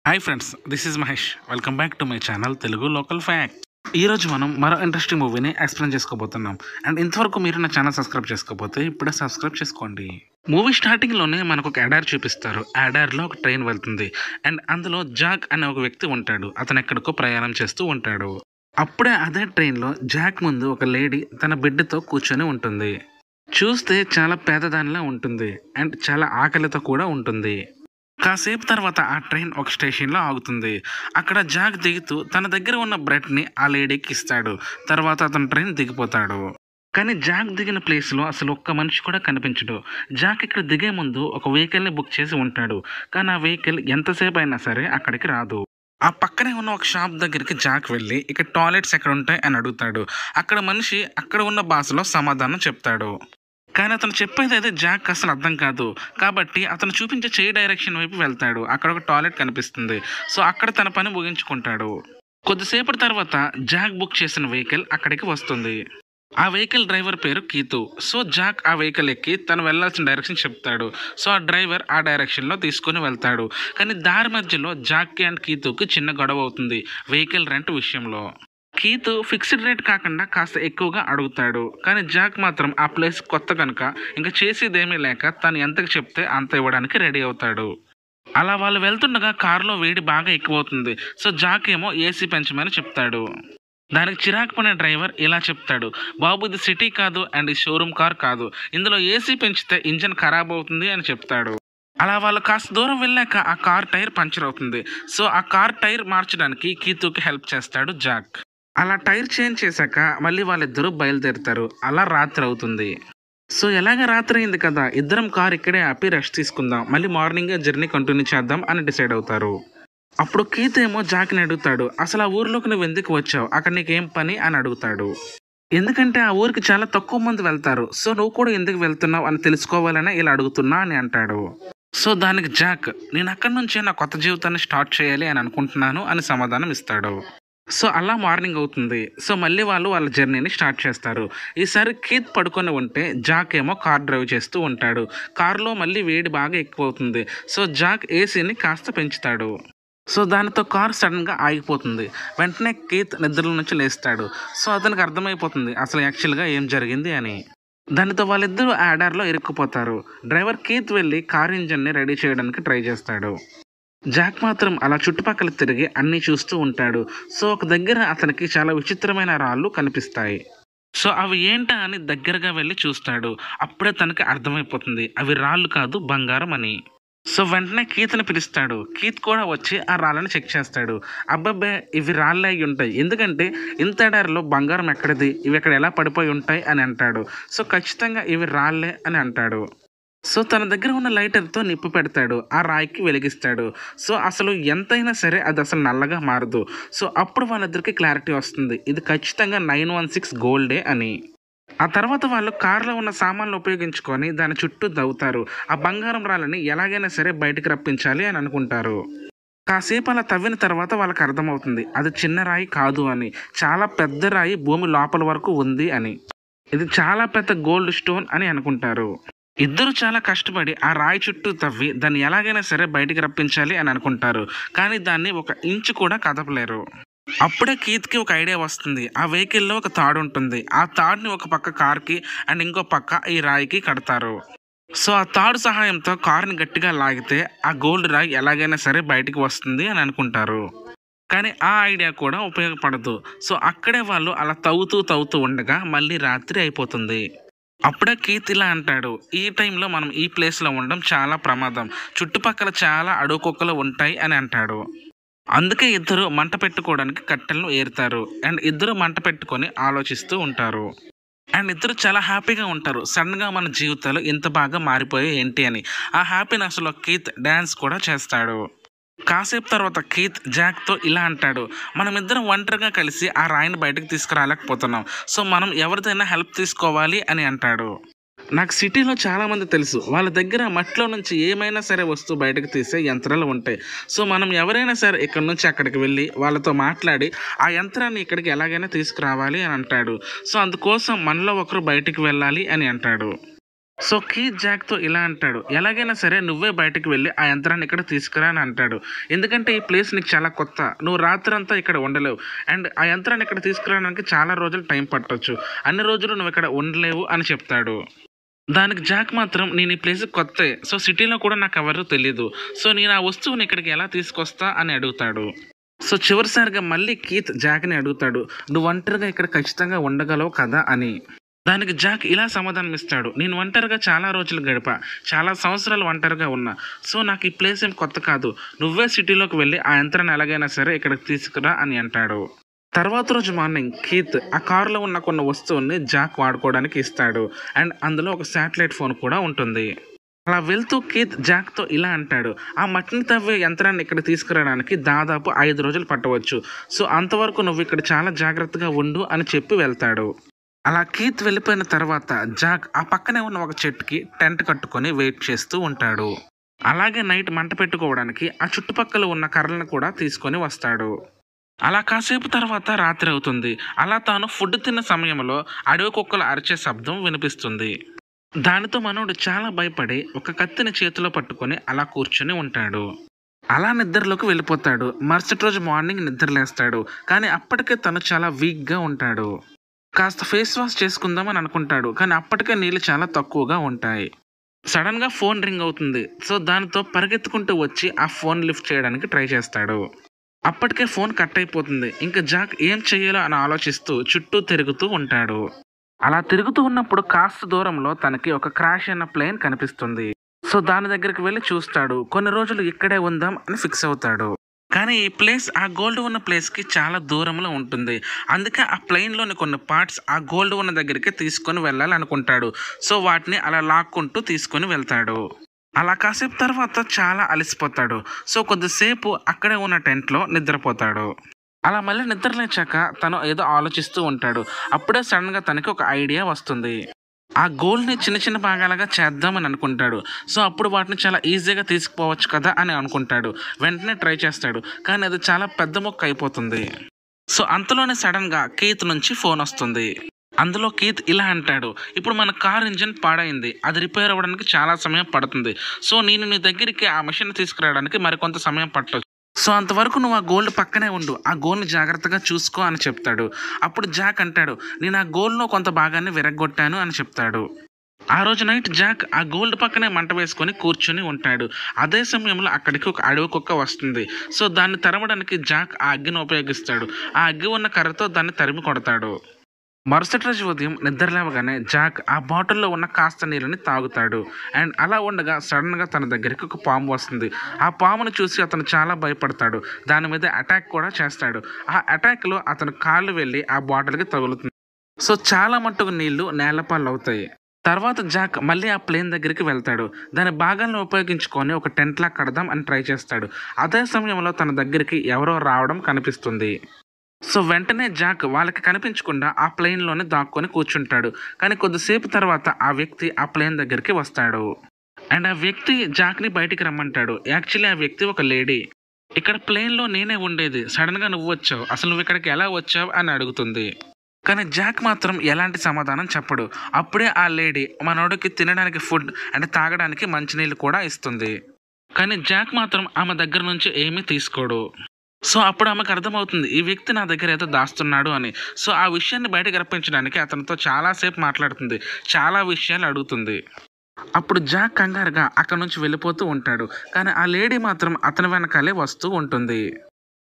Hi friends, this is Mahesh. Welcome back to my channel Telugu local fact. ఈరోజు మనం మరో interesting మూవీని ఎక్స్ప్లెయిన్ చేసుకోబోతున్నాం. అండ్ ఇంతవరకు మీరు నా ఛానల్ సబ్స్క్రైబ్ చేసుకోకపోతే ఇప్పుడే సబ్స్క్రైబ్ చేసుకోండి. మూవీ స్టార్టింగ్లోనే మనకు ఒక ఎడార్ చూపిస్తారు. ఎడార్లో ఒక ట్రైన్ వెళ్తుంది. అండ్ అందులో జాక్ అనే ఒక వ్యక్తి ఉంటాడు. అతను ఎక్కడికో ప్రయాణం చేస్తూ ఉంటాడు. అప్పుడే అదే ట్రైన్లో జాక్ ముందు ఒక లేడీ తన బిడ్డతో కూర్చొని ఉంటుంది. చూస్తే చాలా పేదదానిలా ఉంటుంది. అండ్ చాలా ఆకలితో కూడా ఉంటుంది. కాసేపు తర్వాత ఆ ట్రైన్ ఒక స్టేషన్లో ఆగుతుంది. అక్కడ జాక్ దిగుతూ తన దగ్గర ఉన్న బ్రెడ్ని ఆ లేడీకి ఇస్తాడు. తర్వాత అతను ట్రైన్ దిగిపోతాడు. కానీ జాక్ దిగిన ప్లేస్లో అసలు ఒక్క మనిషి కూడా కనిపించడు. జాక్ ఇక్కడ దిగే ముందు ఒక వెహికల్ని బుక్ చేసి ఉంటాడు. కానీ ఆ వెహికల్ ఎంతసేపు అయినా సరే అక్కడికి రాదు. ఆ పక్కనే ఉన్న ఒక షాప్ దగ్గరికి జాక్ వెళ్ళి ఇక్కడ టాయిలెట్స్ ఎక్కడ ఉంటాయి అని అడుగుతాడు. అక్కడ మనిషి అక్కడ ఉన్న భాషలో సమాధానం చెప్తాడు. కానీ అతను చెప్పేది అయితే జాక్ అసలు అర్థం కాదు. కాబట్టి అతను చూపించే చేయి డైరెక్షన్ వైపు వెళ్తాడు. అక్కడ ఒక టాయిలెట్ కనిపిస్తుంది. సో అక్కడ తన పని ముగించుకుంటాడు. కొద్దిసేపటి తర్వాత జాక్ బుక్ చేసిన వెహికల్ అక్కడికి వస్తుంది. ఆ వెహికల్ డ్రైవర్ పేరు కీతు. సో జాక్ ఆ వెహికల్ ఎక్కి తను వెళ్లాల్సిన డైరెక్షన్ చెప్తాడు. సో ఆ డ్రైవర్ ఆ డైరెక్షన్లో తీసుకొని వెళ్తాడు. కానీ దారి మధ్యలో జాక్కి అండ్ కీతుకి చిన్న గొడవ అవుతుంది వెహికల్ రెంట్ విషయంలో. కీతు ఫిక్స్డ్ రేట్ కాకుండా కాస్త ఎక్కువగా అడుగుతాడు. కానీ జాక్ మాత్రం ఆ ప్లేస్ కొత్త కనుక ఇంకా చేసేదేమీ లేక తను ఎంతకు చెప్తే అంత ఇవ్వడానికి రెడీ అవుతాడు. అలా వాళ్ళు వెళ్తుండగా కారులో వేడి బాగా ఎక్కువ అవుతుంది. సో జాక్ ఏమో ఏసీ పెంచమని చెప్తాడు. దానికి చిరాకు పడే డ్రైవర్ ఇలా చెప్తాడు, బాబు ఇది సిటీ కాదు అండ్ ఈ షోరూమ్ కార్ కాదు, ఇందులో ఏసీ పెంచితే ఇంజన్ ఖరాబ్ అవుతుంది అని చెప్తాడు. అలా వాళ్ళు కాస్త దూరం వెళ్ళాక ఆ కార్ టైర్ పంచర్ అవుతుంది. సో ఆ కార్ టైర్ మార్చడానికి కీతుకి హెల్ప్ చేస్తాడు జాక్. అలా టైర్ చేంజ్ చేశాక మళ్ళీ వాళ్ళిద్దరూ బయలుదేరుతారు. అలా రాత్రి అవుతుంది. సో ఎలాగ రాత్రి అయింది కదా, ఇద్దరం కార్ ఇక్కడే ఆపి రెస్ట్ తీసుకుందాం, మళ్ళీ మార్నింగ్ జర్నీ కంటిన్యూ చేద్దాం అని డిసైడ్ అవుతారు. అప్పుడు కీత్ ఏమో జాక్ని అడుగుతాడు, అసలు ఆ ఊర్లోకి నువ్వు ఎందుకు వచ్చావు, అక్కడ నీకేం పని అని అడుగుతాడు. ఎందుకంటే ఆ ఊరికి చాలా తక్కువ మంది వెళ్తారు. సో నువ్వు కూడా ఎందుకు వెళ్తున్నావు అని తెలుసుకోవాలనే ఇలా అడుగుతున్నా అని అంటాడు. సో దానికి జాక్, నేను అక్కడి నుంచే నా కొత్త జీవితాన్ని స్టార్ట్ చేయాలి అని అనుకుంటున్నాను అని సమాధానం ఇస్తాడు. సో అలా మార్నింగ్ అవుతుంది. సో మళ్ళీ వాళ్ళ జర్నీని స్టార్ట్ చేస్తారు. ఈసారి కీత్ పడుకొని ఉంటే జాక్ ఏమో కార్ డ్రైవ్ చేస్తూ ఉంటాడు. కారులో మళ్ళీ వేడి బాగా ఎక్కువ అవుతుంది. సో జాక్ ఏసీని కాస్త పెంచుతాడు. సో దానితో కార్ సడన్గా ఆగిపోతుంది. వెంటనే కీత్ నిద్రల నుంచి లేస్తాడు. సో అతనికి అర్థమైపోతుంది అసలు యాక్చువల్గా ఏం జరిగింది అని. దానితో వాళ్ళిద్దరూ ఆడార్లో ఇరుక్కుపోతారు. డ్రైవర్ కీత్ వెళ్ళి కార్ ఇంజన్ని రెడీ చేయడానికి ట్రై చేస్తాడు. జాక్ మాత్రం అలా చుట్టుపక్కల తిరిగి అన్నీ చూస్తూ ఉంటాడు. సో ఒక దగ్గర అతనికి చాలా విచిత్రమైన రాళ్ళు కనిపిస్తాయి. సో అవి ఏంటా అని దగ్గరగా వెళ్ళి చూస్తాడు. అప్పుడే తనకి అర్థమైపోతుంది అవి రాళ్ళు కాదు బంగారం అని. సో వెంటనే కీత్ని పిలుస్తాడు. కీత్ కూడా వచ్చి ఆ రాళ్ళని చెక్ చేస్తాడు. అబ్బాబ్బే ఇవి రాళ్ళే అయి ఉంటాయి, ఎందుకంటే ఇంత ఎడారిలో బంగారం ఎక్కడిది, ఇవి ఎక్కడ ఎలా పడిపోయి ఉంటాయి అని అంటాడు. సో ఖచ్చితంగా ఇవి రాళ్ళే అని అంటాడు. సో తన దగ్గర ఉన్న లైటర్తో నిప్పు పెడతాడు. ఆ రాయికి వెలిగిస్తాడు. సో అసలు ఎంతైనా సరే అది అసలు నల్లగా మారదు. సో అప్పుడు వాళ్ళిద్దరికి క్లారిటీ వస్తుంది ఇది ఖచ్చితంగా 916 గోల్డే అని. ఆ తర్వాత వాళ్ళు కారులో ఉన్న సామాన్లు ఉపయోగించుకొని దాని చుట్టూ దవ్వుతారు. ఆ బంగారం రాళ్ళని ఎలాగైనా సరే బయటికి రప్పించాలి అని అనుకుంటారు. కాసేపు అలా తవ్విన తర్వాత వాళ్ళకి అర్థమవుతుంది అది చిన్న రాయి కాదు అని, చాలా పెద్ద రాయి భూమి లోపల వరకు ఉంది అని. ఇది చాలా పెద్ద గోల్డ్ స్టోన్ అని అనుకుంటారు. ఇద్దరు చాలా కష్టపడి ఆ రాయి చుట్టూ తవ్వి దాన్ని ఎలాగైనా సరే బయటికి రప్పించాలి అని అనుకుంటారు. కానీ దాన్ని ఒక ఇంచు కూడా కదపలేరు. అప్పుడే కీత్కి ఒక ఐడియా వస్తుంది. ఆ వెహికల్లో ఒక తాడు ఉంటుంది. ఆ తాడుని ఒక పక్క కార్కి అండ్ ఇంకో పక్క ఈ రాయికి కడతారు. సో ఆ తాడు సహాయంతో కారుని గట్టిగా లాగితే ఆ గోల్డ్ రాయి ఎలాగైనా సరే బయటికి వస్తుంది అని అనుకుంటారు. కానీ ఆ ఐడియా కూడా ఉపయోగపడదు. సో అక్కడే వాళ్ళు అలా తవ్వుతూ ఉండగా మళ్ళీ రాత్రి అయిపోతుంది. అప్పుడే కీత్ ఇలా అంటాడు, ఈ టైంలో మనం ఈ ప్లేస్లో ఉండడం చాలా ప్రమాదం, చుట్టుపక్కల చాలా అడవుకొక్కలు ఉంటాయి అని అంటాడు. అందుకే ఇద్దరు మంట పెట్టుకోవడానికి కట్టెలను ఏరుతారు. అండ్ ఇద్దరు మంట పెట్టుకొని ఆలోచిస్తూ ఉంటారు. అండ్ ఇద్దరు చాలా హ్యాపీగా ఉంటారు. సడన్గా మన జీవితాలు ఇంత బాగా మారిపోయాయి ఏంటి అని. ఆ హ్యాపీనెస్లో కీత్ డ్యాన్స్ కూడా చేస్తాడు. కాసేపు తర్వాత కీత్ జాక్తో ఇలా అంటాడు, మనమిద్దరం ఒంటరిగా కలిసి ఆ రాయిని బయటకు తీసుకురాలేకపోతున్నాం. సో మనం ఎవరిదైనా హెల్ప్ తీసుకోవాలి అని అంటాడు. నాకు సిటీలో చాలామంది తెలుసు, వాళ్ళ దగ్గర మట్టిలో నుంచి ఏమైనా సరే వస్తువు బయటకు తీసే యంత్రాలు ఉంటాయి. సో మనం ఎవరైనా సరే ఇక్కడ నుంచి అక్కడికి వెళ్ళి వాళ్ళతో మాట్లాడి ఆ యంత్రాన్ని ఇక్కడికి ఎలాగైనా తీసుకురావాలి అని అంటాడు. సో అందుకోసం మనలో ఒకరు బయటికి వెళ్ళాలి అని అంటాడు. సో కీత్ జాక్తో ఇలా అంటాడు, ఎలాగైనా సరే నువ్వే బయటకు వెళ్ళి ఆ యంత్రాన్ని ఇక్కడ తీసుకురా అని అంటాడు. ఎందుకంటే ఈ ప్లేస్ నీకు చాలా కొత్త, నువ్వు రాత్రంతా ఇక్కడ ఉండలేవు అండ్ ఆ యంత్రాన్ని ఇక్కడ తీసుకురావడానికి చాలా రోజులు టైం పట్టొచ్చు, అన్ని రోజులు నువ్వు ఇక్కడ ఉండలేవు అని చెప్తాడు. దానికి జాక్ మాత్రం నేను ఈ ప్లేస్ కొత్త, సో సిటీలో కూడా నాకు ఎవరు తెలియదు, సో నేను ఆ వస్తువుని ఇక్కడికి ఎలా తీసుకొస్తా అని అడుగుతాడు. సో చివరిసారిగా మళ్ళీ కీత్ జాక్ని అడుగుతాడు, నువ్వు ఒంటరిగా ఇక్కడ ఖచ్చితంగా ఉండగలవు కదా అని. దానికి జాక్ ఇలా సమాధానం ఇస్తాడు, నేను ఒంటరిగా చాలా రోజులు గడిపా, చాలా సంవత్సరాలు ఒంటరిగా ఉన్నా, సో నాకు ఈ ప్లేస్ ఏం కొత్త కాదు, నువ్వే సిటీలోకి వెళ్ళి ఆ యంత్రాన్ని ఎలాగైనా సరే ఇక్కడికి తీసుకురా అని అంటాడు. తర్వాత రోజు మార్నింగ్ కీత్ ఆ కారులో ఉన్న కొన్ని వస్తువుల్ని జాక్ వాడుకోవడానికి ఇస్తాడు అండ్ అందులో ఒక శాటిలైట్ ఫోన్ కూడా ఉంటుంది. అలా వెళ్తూ కీత్ జాక్తో ఇలా అంటాడు, ఆ మట్టిని తవ్వే యంత్రాన్ని ఇక్కడ తీసుకురావడానికి దాదాపు 5 రోజులు పట్టవచ్చు, సో అంతవరకు నువ్వు ఇక్కడ చాలా జాగ్రత్తగా ఉండు అని చెప్పి వెళ్తాడు. అలా కీత్ వెళ్ళిపోయిన తర్వాత జాక్ ఆ పక్కనే ఉన్న ఒక చెట్టుకి టెంట్ కట్టుకొని వెయిట్ చేస్తూ ఉంటాడు. అలాగే నైట్ మంట పెట్టుకోవడానికి ఆ చుట్టుపక్కల ఉన్న కర్రలను కూడా తీసుకొని వస్తాడు. అలా కాసేపు తర్వాత రాత్రి అవుతుంది. అలా తాను ఫుడ్ తిన్న సమయంలో అడవి కుక్కలు అరిచే శబ్దం వినిపిస్తుంది. దానితో మనోడు చాలా భయపడి ఒక కత్తిని చేతిలో పట్టుకొని అలా కూర్చుని ఉంటాడు. అలా నిద్రలోకి వెళ్ళిపోతాడు. మరుసటి రోజు మార్నింగ్ నిద్రలేస్తాడు, కానీ అప్పటికే తను చాలా వీక్గా ఉంటాడు. కాస్త ఫేస్ వాష్ చేసుకుందామని అనుకుంటాడు, కానీ అప్పటికే నీళ్ళు చాలా తక్కువగా ఉంటాయి. సడన్గా ఫోన్ రింగ్ అవుతుంది. సో దానితో పరిగెత్తుకుంటూ వచ్చి ఆ ఫోన్ లిఫ్ట్ చేయడానికి ట్రై చేస్తాడు. అప్పటికే ఫోన్ కట్ అయిపోతుంది. ఇంకా జాక్ ఏం చెయ్యాలో అని ఆలోచిస్తూ చుట్టూ తిరుగుతూ ఉంటాడు. అలా తిరుగుతూ ఉన్నప్పుడు కాస్త దూరంలో తనకి ఒక క్రాష్ అయిన ప్లేన్ కనిపిస్తుంది. సో దాని దగ్గరికి వెళ్ళి చూస్తాడు. కొన్ని రోజులు ఇక్కడే ఉందాం అని ఫిక్స్ అవుతాడు. కానీ ఈ ప్లేస్ ఆ గోల్డ్ ఉన్న ప్లేస్కి చాలా దూరంలో ఉంటుంది. అందుకే ఆ ప్లేన్లోని కొన్ని పార్ట్స్ ఆ గోల్డ్ ఉన్న దగ్గరికి తీసుకొని వెళ్ళాలి అనుకుంటాడు. సో వాటిని అలా లాక్కుంటూ తీసుకొని వెళ్తాడు. అలా కాసేపు తర్వాత చాలా అలసిపోతాడు. సో కొద్దిసేపు అక్కడే ఉన్న టెంట్లో నిద్రపోతాడు. అలా మళ్ళీ నిద్రలేచాక తను ఏదో ఆలోచిస్తూ ఉంటాడు. అప్పుడే సడన్గా తనకి ఒక ఐడియా వస్తుంది. ఆ గోల్డ్ని చిన్న చిన్న భాగాలుగా చేద్దామని అనుకుంటాడు. సో అప్పుడు వాటిని చాలా ఈజీగా తీసుకుపోవచ్చు కదా అని అనుకుంటాడు. వెంటనే ట్రై చేస్తాడు, కానీ అది చాలా పెద్ద మొక్క అయిపోతుంది. సో అంతలోనే సడన్గా కీత్ నుంచి ఫోన్ వస్తుంది. అందులో కీత్ ఇలా అంటాడు, ఇప్పుడు మన కార్ ఇంజిన్ పాడైంది, అది రిపేర్ అవ్వడానికి చాలా సమయం పడుతుంది. సో నేను నీ దగ్గరికి ఆ మిషన్ తీసుకురావడానికి మరికొంత సమయం పట్టవచ్చు. సో అంతవరకు నువ్వు ఆ గోల్డ్ పక్కనే ఉండు, ఆ గోల్డ్ని జాగ్రత్తగా చూసుకో అని చెప్తాడు. అప్పుడు జాక్ అంటాడు, నేను ఆ గోల్డ్లో కొంత భాగాన్ని విరగ్గొట్టాను అని చెప్తాడు. ఆ రోజు నైట్ జాక్ ఆ గోల్డ్ పక్కనే మంట వేసుకొని కూర్చుని ఉంటాడు. అదే సమయంలో అక్కడికి ఒక అడవి కుక్క వస్తుంది. సో దాన్ని తరమడానికి జాక్ ఆ అగ్గిని ఉపయోగిస్తాడు. ఆ అగ్గి ఉన్న కర్రతో దాన్ని తరిమి కొడతాడు. మరుసటి రోజు ఉదయం నిద్రలేవగానే జాక్ ఆ బాటిల్లో ఉన్న కాస్త నీళ్ళని తాగుతాడు. అండ్ అలా ఉండగా సడన్గా తన దగ్గరికి ఒక పాము వస్తుంది. ఆ పామును చూసి అతను చాలా భయపడతాడు. దాని మీద అటాక్ కూడా చేస్తాడు. ఆ అటాక్లో అతను కాళ్ళు వెళ్ళి ఆ బాటిల్కి తగులుతుంది. సో చాలా మట్టుకు నీళ్లు నేలపాలు అవుతాయి. తర్వాత జాక్ మళ్ళీ ఆ ప్లేన్ దగ్గరికి వెళ్తాడు. దాని భాగాలను ఉపయోగించుకొని ఒక టెంట్లా కడదాం అని ట్రై చేస్తాడు. అదే సమయంలో తన దగ్గరికి ఎవరో రావడం కనిపిస్తుంది. సో వెంటనే జాక్ వాళ్ళకి కనిపించకుండా ఆ ప్లేన్లోనే దాక్కొని కూర్చుంటాడు. కానీ కొద్దిసేపు తర్వాత ఆ వ్యక్తి ఆ ప్లేన్ దగ్గరికి వస్తాడు. అండ్ ఆ వ్యక్తి జాక్ని బయటికి రమ్మంటాడు. యాక్చువల్లీ ఆ వ్యక్తి ఒక లేడీ. ఇక్కడ ప్లేన్లో నేనే ఉండేది, సడన్గా నువ్వు వచ్చావు, అసలు నువ్వు ఇక్కడికి ఎలా వచ్చావు అని అడుగుతుంది. కానీ జాక్ మాత్రం ఎలాంటి సమాధానం చెప్పడు. అప్పుడే ఆ లేడీ మనోడికి తినడానికి ఫుడ్ అంటే తాగడానికి మంచినీళ్ళు కూడా ఇస్తుంది. కానీ జాక్ మాత్రం ఆమె దగ్గర నుంచి ఏమీ తీసుకోడు. సో అప్పుడు ఆమెకు అర్థమవుతుంది, ఈ వ్యక్తి నా దగ్గర ఏదో దాస్తున్నాడు అని. సో ఆ విషయాన్ని బయటకు రప్పించడానికి అతనితో చాలాసేపు మాట్లాడుతుంది, చాలా విషయాలు అడుగుతుంది. అప్పుడు జాక్ కంగారుగా అక్కడ నుంచి వెళ్ళిపోతూ ఉంటాడు. కానీ ఆ లేడీ మాత్రం అతని వెనకాలే వస్తూ ఉంటుంది.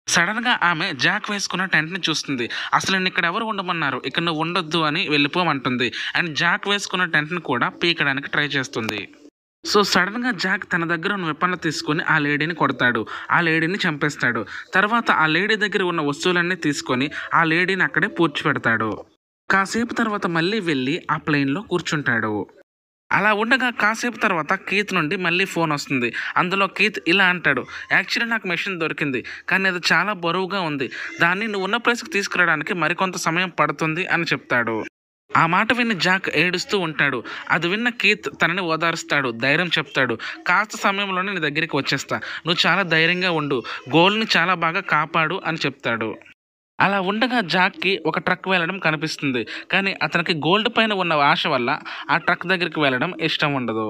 సడన్గా ఆమె జాక్ వేసుకున్న టెంట్ని చూస్తుంది. అసలు నేను ఇక్కడ ఎవరు ఉండమన్నారు, ఇక్కడ నువ్వు ఉండొద్దు అని వెళ్ళిపోమంటుంది. అండ్ జాక్ వేసుకున్న టెంట్ని కూడా పీకడానికి ట్రై చేస్తుంది. సో సడన్గా జాక్ తన దగ్గర ఉన్న వెపన్లు తీసుకొని ఆ లేడీని కొడతాడు. ఆ లేడీని చంపేస్తాడు. తర్వాత ఆ లేడీ దగ్గర ఉన్న వస్తువులన్నీ తీసుకొని ఆ లేడీని అక్కడే పూడ్చిపెడతాడు. కాసేపు తర్వాత మళ్ళీ వెళ్ళి ఆ ప్లేన్లో కూర్చుంటాడు. అలా ఉండగా కాసేపు తర్వాత కీత్ నుండి మళ్ళీ ఫోన్ వస్తుంది. అందులో కీత్ ఇలా అంటాడు, యాక్చువల్లీ నాకు మెషిన్ దొరికింది, కానీ అది చాలా బరువుగా ఉంది, దాన్ని నువ్వు ఉన్న ప్లేస్కి తీసుకురావడానికి మరికొంత సమయం పడుతుంది అని చెప్తాడు. ఆ మాట విని జాక్ ఏడుస్తూ ఉంటాడు. అది విన్న కీత్ తనని ఓదారుస్తాడు, ధైర్యం చెప్తాడు. కాస్త సమయంలోనే నీ దగ్గరికి వచ్చేస్తా, నువ్వు చాలా ధైర్యంగా ఉండు, గోల్ని చాలా బాగా కాపాడు అని చెప్తాడు. అలా ఉండగా జాక్కి ఒక ట్రక్ వెళ్ళడం కనిపిస్తుంది. కానీ అతనికి గోల్డ్ పైన ఉన్న ఆశ వల్ల ఆ ట్రక్ దగ్గరికి వెళ్ళడం ఇష్టం ఉండదు.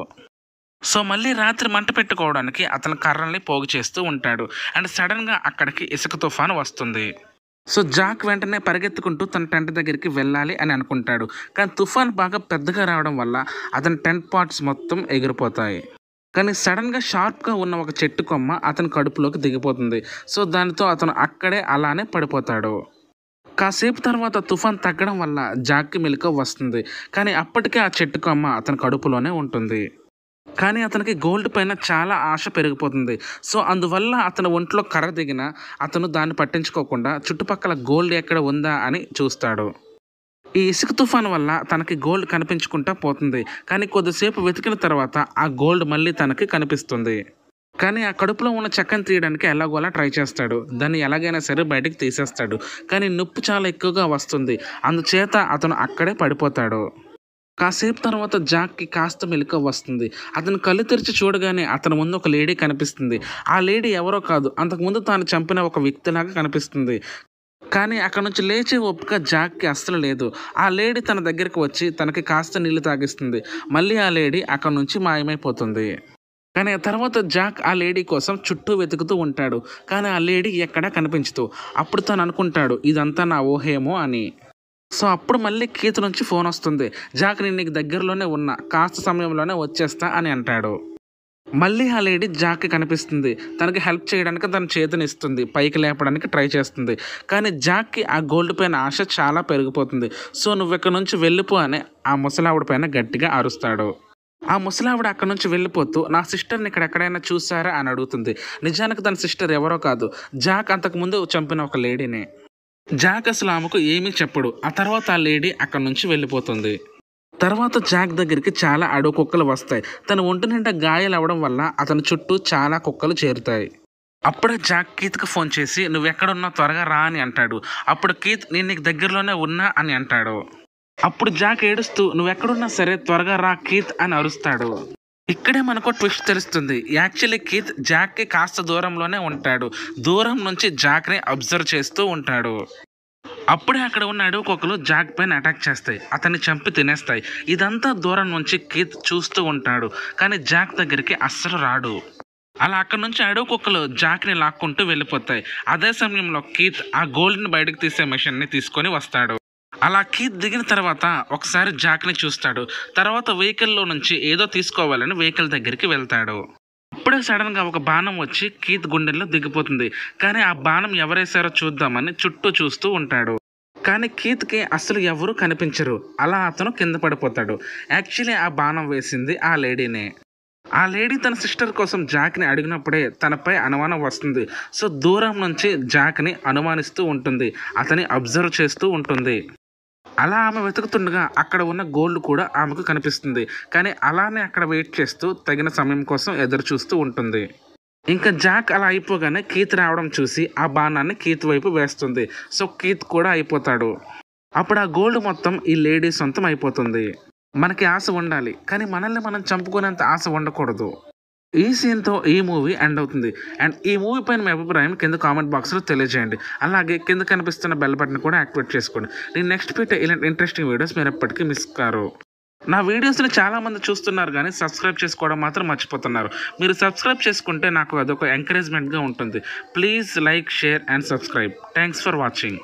సో మళ్ళీ రాత్రి మంట పెట్టుకోవడానికి అతను కర్రల్ని పోగు చేస్తూ ఉంటాడు. అండ్ సడన్గా అక్కడికి ఇసుక తుఫాను వస్తుంది. సో జాక్ వెంటనే పరిగెత్తుకుంటూ తన టెంట్ దగ్గరికి వెళ్ళాలి అని అనుకుంటాడు. కానీ తుఫాన్ బాగా పెద్దగా రావడం వల్ల అతని టెంట్ పార్ట్స్ మొత్తం ఎగిరిపోతాయి. కానీ సడన్గా షార్ప్గా ఉన్న ఒక చెట్టు కొమ్మ అతని కడుపులోకి దిగిపోతుంది. సో దానితో అతను అక్కడే అలానే పడిపోతాడు. కాసేపు తర్వాత తుఫాన్ తగ్గడం వల్ల జాక్కి మెలకువ వస్తుంది. కానీ అప్పటికే ఆ చెట్టు కొమ్మ అతని కడుపులోనే ఉంటుంది. కానీ అతనికి గోల్డ్ పైన చాలా ఆశ పెరిగిపోతుంది. సో అందువల్ల అతని ఒంట్లో కర్ర దిగిన అతను దాన్ని పట్టించుకోకుండా చుట్టుపక్కల గోల్డ్ ఎక్కడ ఉందా అని చూస్తాడు. ఈ ఇసుక తుఫాను వల్ల తనకి గోల్డ్ కనిపించుకుంటా పోతుంది. కానీ కొద్దిసేపు వెతికిన తర్వాత ఆ గోల్డ్ మళ్ళీ తనకి కనిపిస్తుంది. కానీ ఆ కడుపులో ఉన్న చెక్కను తీయడానికి ఎలాగోలా ట్రై చేస్తాడు. దాన్ని ఎలాగైనా సరే బయటికి తీసేస్తాడు. కానీ నొప్పి చాలా ఎక్కువగా వస్తుంది. అందుచేత అతను అక్కడే పడిపోతాడు. కాసేపు తర్వాత జాక్కి కాస్త మెలకువ వస్తుంది. అతను కళ్ళు తెరిచి చూడగానే అతని ముందు ఒక లేడీ కనిపిస్తుంది. ఆ లేడీ ఎవరో కాదు, అంతకుముందు తాను చంపిన ఒక వ్యక్తిలాగా కనిపిస్తుంది. కానీ అక్కడ నుంచి లేచే ఓపిక జాక్కి అస్సలు లేదు. ఆ లేడీ తన దగ్గరికి వచ్చి తనకి కాస్త నీళ్లు తాగిస్తుంది. మళ్ళీ ఆ లేడీ అక్కడ నుంచి మాయమైపోతుంది. కానీ ఆ తర్వాత జాక్ ఆ లేడీ కోసం చుట్టూ వెతుకుతూ ఉంటాడు. కానీ ఆ లేడీ ఎక్కడా కనిపించదు. అప్పుడు తను అనుకుంటాడు ఇదంతా నా ఊహేమో అని. సో అప్పుడు మళ్ళీ కీత్ నుంచి ఫోన్ వస్తుంది. జాక్ నేను నీకు దగ్గరలోనే ఉన్నా, కాస్త సమయంలోనే వచ్చేస్తా అని అంటాడు. మళ్ళీ ఆ లేడీ జాక్కి కనిపిస్తుంది. తనకి హెల్ప్ చేయడానికి తన చేతినిస్తుంది, పైకి లేపడానికి ట్రై చేస్తుంది. కానీ జాక్కి ఆ గోల్డ్ పైన ఆశ చాలా పెరిగిపోతుంది. సో నువ్వు ఇక్కడ నుంచి వెళ్ళిపో అని ఆ ముసలావిడ పైన గట్టిగా అరుస్తాడు. ఆ ముసలావిడ అక్కడ నుంచి వెళ్ళిపోతూ నా సిస్టర్ని ఇక్కడ ఎక్కడైనా చూసారా అని అడుగుతుంది. నిజానికి తన సిస్టర్ ఎవరో కాదు, జాక్ అంతకుముందు చంపిన ఒక లేడీనే. జాక్ అసలు ఆమెకు ఏమీ చెప్పడు. ఆ తర్వాత ఆ లేడీ అక్కడ నుంచి వెళ్ళిపోతుంది. తర్వాత జాక్ దగ్గరికి చాలా అడవి కుక్కలు వస్తాయి. తన ఒంటి నిండా గాయాలు అవ్వడం వల్ల అతని చుట్టూ చాలా కుక్కలు చేరుతాయి. అప్పుడే జాక్ కీత్కి ఫోన్ చేసి నువ్వు ఎక్కడున్నా త్వరగా రా అని అంటాడు. అప్పుడు కీత్ నేను నీకు దగ్గరలోనే ఉన్నా అని అంటాడు. అప్పుడు జాక్ ఏడుస్తూ నువ్వెక్కడున్నా సరే త్వరగా రా కీత్ అని అరుస్తాడు. ఇక్కడే మనకు ట్విస్ట్ తెలుస్తుంది. యాక్చువల్లీ కీత్ జాక్కి కాస్త దూరంలోనే ఉంటాడు. దూరం నుంచి జాక్ని అబ్జర్వ్ చేస్తూ ఉంటాడు. అప్పుడే అక్కడ ఉన్న అడవి కుక్కలు జాక్ పైన అటాక్ చేస్తాయి. అతన్ని చంపి తినేస్తాయి. ఇదంతా దూరం నుంచి కీత్ చూస్తూ ఉంటాడు. కానీ జాక్ దగ్గరికి అస్సలు రాడు. అలా అక్కడ నుంచి అడవి కుక్కలు జాక్ని లాక్కుంటూ వెళ్ళిపోతాయి. అదే సమయంలో కీత్ ఆ గోల్డ్ని బయటకు తీసే మెషిన్ని తీసుకొని వస్తాడు. అలా కీత్ దిగిన తర్వాత ఒకసారి జాక్ని చూస్తాడు. తర్వాత వెహికల్లో నుంచి ఏదో తీసుకోవాలని వెహికల్ దగ్గరికి వెళ్తాడు. అప్పుడే సడన్గా ఒక బాణం వచ్చి కీత్ గుండెల్లో దిగిపోతుంది. కానీ ఆ బాణం ఎవరేసారో చూద్దామని చుట్టూ చూస్తూ ఉంటాడు. కానీ కీత్కి అసలు ఎవరూ కనిపించరు. అలా అతను కింద పడిపోతాడు. యాక్చువల్లీ ఆ బాణం వేసింది ఆ లేడీనే. ఆ లేడీ తన సిస్టర్ కోసం జాక్ని అడిగినప్పుడే తనపై అనుమానం వస్తుంది. సో దూరం నుంచి జాక్ని అనుమానిస్తూ ఉంటుంది. అతని అబ్జర్వ్ చేస్తూ ఉంటుంది. అలా ఆమె వెతుకుతుండగా అక్కడ ఉన్న గోల్డ్ కూడా ఆమెకు కనిపిస్తుంది. కానీ అలానే అక్కడ వెయిట్ చేస్తూ తగిన సమయం కోసం ఎదురు చూస్తూ ఉంటుంది. ఇంకా జాక్ అలా అయిపోగానే కీత్ రావడం చూసి ఆ బాణాన్ని కీత్ వైపు వేస్తుంది. సో కీత్ కూడా అయిపోతాడు. అప్పుడు ఆ గోల్డ్ మొత్తం ఈ లేడీ సొంతం అయిపోతుంది. మనకి ఆశ ఉండాలి, కానీ మనల్ని మనం చంపుకునేంత ఆశ ఉండకూడదు. ఈ సీన్తో ఈ మూవీ ఎండ్ అవుతుంది. అండ్ ఈ మూవీ పైన మీ అభిప్రాయం కింద కామెంట్ బాక్స్లో తెలియజేయండి. అలాగే కింద కనిపిస్తున్న బెల్ బటన్ కూడా యాక్టివేట్ చేసుకోండి. నేను నెక్స్ట్ పెట్టే ఇలాంటి ఇంట్రెస్టింగ్ వీడియోస్ మీరు ఎప్పటికీ మిస్ కారు. నా వీడియోస్ని చాలామంది చూస్తున్నారు కానీ సబ్స్క్రైబ్ చేసుకోవడం మాత్రం మర్చిపోతున్నారు. మీరు సబ్స్క్రైబ్ చేసుకుంటే నాకు అదొక ఎంకరేజ్మెంట్గా ఉంటుంది. Please like, share and subscribe. Thanks for watching.